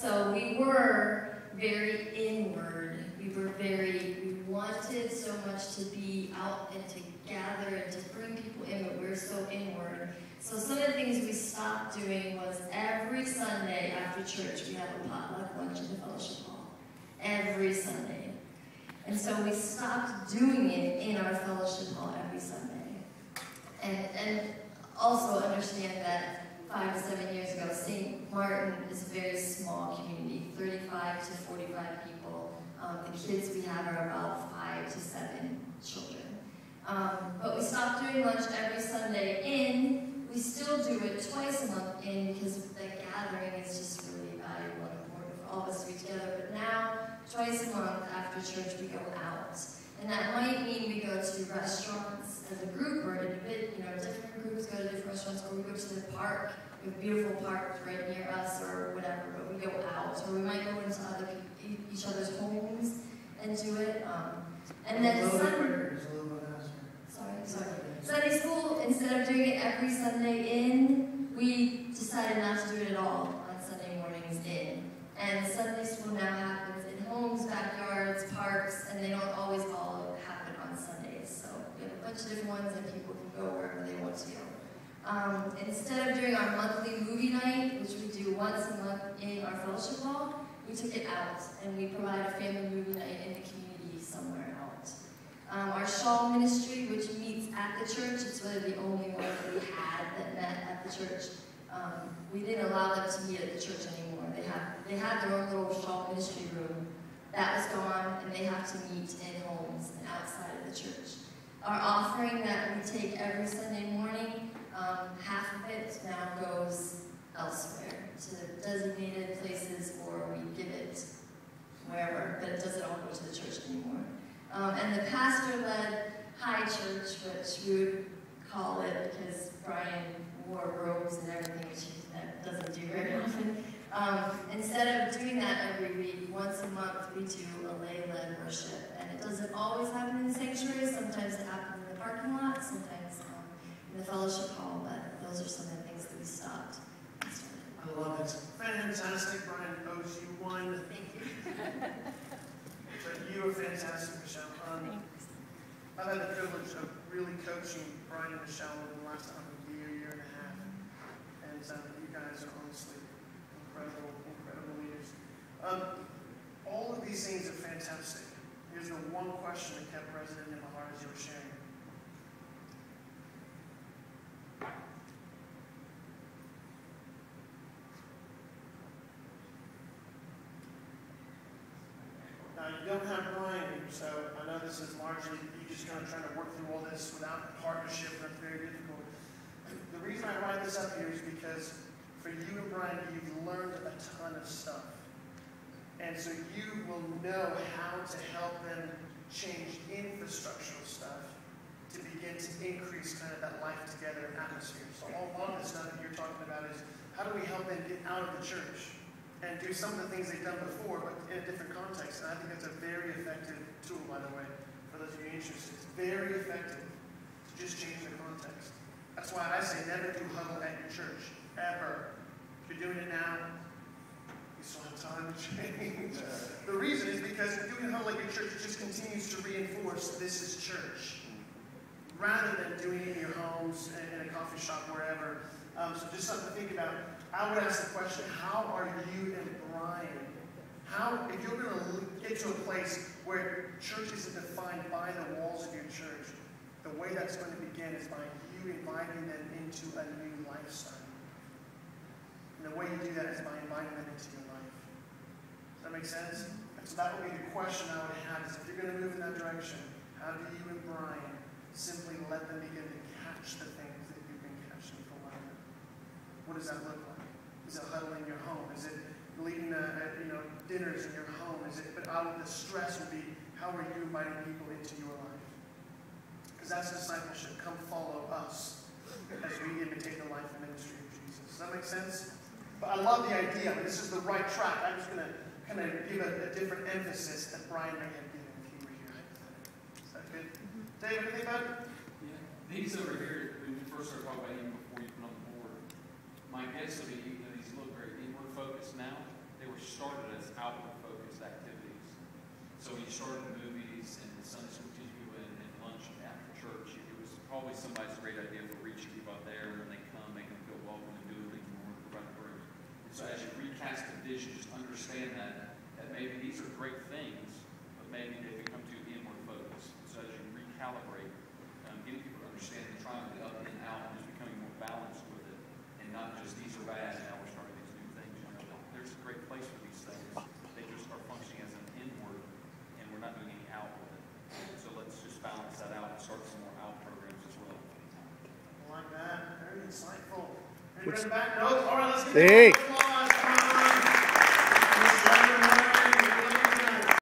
So we were very inward. We wanted so much to be out and to gather and to bring people in, but we were so inward. So some of the things we stopped doing was every Sunday after church, we have a potluck lunch in the fellowship hall. Every Sunday. And so we stopped doing it in our fellowship hall every Sunday. And also understand that 5 to 7 years ago, St. Martin is a very small community, 35 to 45 people. The kids we have are about 5 to 7 children. But we stopped doing lunch every Sunday in. We still do it twice a month in because the gathering is just really valuable and important for all of us to be together. But now, twice a month after church, we go out. And that might mean we go to restaurants as a group or different groups go to different restaurants, or we go to the park. We have beautiful parks right near us or whatever, but we go out. Or we might go into each other's homes and do it. And then Sunday school, instead of doing it every Sunday in, we decided not to do it at all on Sunday mornings in. And Sunday school now happens in homes, backyards, parks, and they don't always all happen on Sundays. So we have a bunch of different ones and people can go wherever they want to go. Instead of doing our monthly movie night, which we do once a month in our fellowship hall, we took it out and we provide a family movie night in the community somewhere out. Our shawl ministry, which meets at the church, it's really the only one that we had that met at the church. We didn't allow them to meet at the church anymore. They had their own little shawl ministry room. That was gone, and they have to meet in homes and outside of the church. Our offering that we take every Sunday morning, half of it now goes elsewhere, to designated places, or we give it wherever, but it doesn't all go to the church anymore. And the pastor-led high church, which we would call it because Brian wore robes and everything, which he doesn't do very often. Instead of doing that every week, once a month we do a lay-led worship. And it doesn't always happen in the sanctuary. Sometimes it happens in the parking lot, sometimes in the fellowship hall, but those are some of the things that we stopped. I love it. Fantastic. Brian owes you one. Thank you. But you are fantastic, Michelle. I've had the privilege of really coaching Brian and Michelle over the last year and a half. And you guys are honestly incredible leaders. All of these things are fantastic. Here's the one question that kept resonating in my heart as you were sharing. Now, you don't have Brian here, so I know this is largely you just kind of trying to work through all this without partnership. That's very difficult. The reason I write this up here is because for you and Brian, you've learned a ton of stuff. And so you will know how to help them change infrastructural stuff to begin to increase kind of that life together atmosphere. So all of this stuff that you're talking about is how do we help them get out of the church and do some of the things they've done before, but in a different context. And I think that's a very effective tool, by the way, for those of you interested. It's very effective to just change the context. That's why I say never do huddle at your church, ever. If you're doing it now, you still have time to change. The reason is because doing huddle at your church just continues to reinforce this is church, rather than doing it in your homes, in a coffee shop, wherever. So just something to think about. I would ask the question, how are you and Brian, if you're going to get to a place where church isn't defined by the walls of your church, the way that's going to begin is by you inviting them into a new lifestyle. And the way you do that is by inviting them into your life. Does that make sense? And so that would be the question I would have, is if you're going to move in that direction, how do you and Brian simply let them begin to catch the things that you've been catching for a while? What does that look like? Is it huddling in your home? Is it leading dinners in your home? But the stress would be, how are you inviting people into your life? Because that's discipleship. Come follow us as we imitate the life and ministry of Jesus. Does that make sense? But I love the idea. This is the right track. I'm just going to kind of give a different emphasis that Brian may have given if he were here hypothetically. Is that good? Dave, anything about it? Yeah. These over here, when we first started talking about him before you put on the board, my guess would be that these look very inward focused now. They were started as outward-focused activities. So when you started the movies and the Sunday school teaching people and lunch after church, it was probably somebody's great idea for reaching people out there. When they come, make them feel welcome and do things more about the group. And so as you recast the vision, just understand that maybe these are great things, but maybe they become too inward focused. So as you recalibrate, getting people to understand the triangle, the up and out, and just becoming more balanced with it, and not just these are bad and now we're starting these new things. You know, there's a great place for these things. They just are functioning as an inward, and we're not doing any out with it. So let's just balance that out and start some more out programs as well. I like that. Very insightful. Ready to back? No. All right, let's get Hey. going.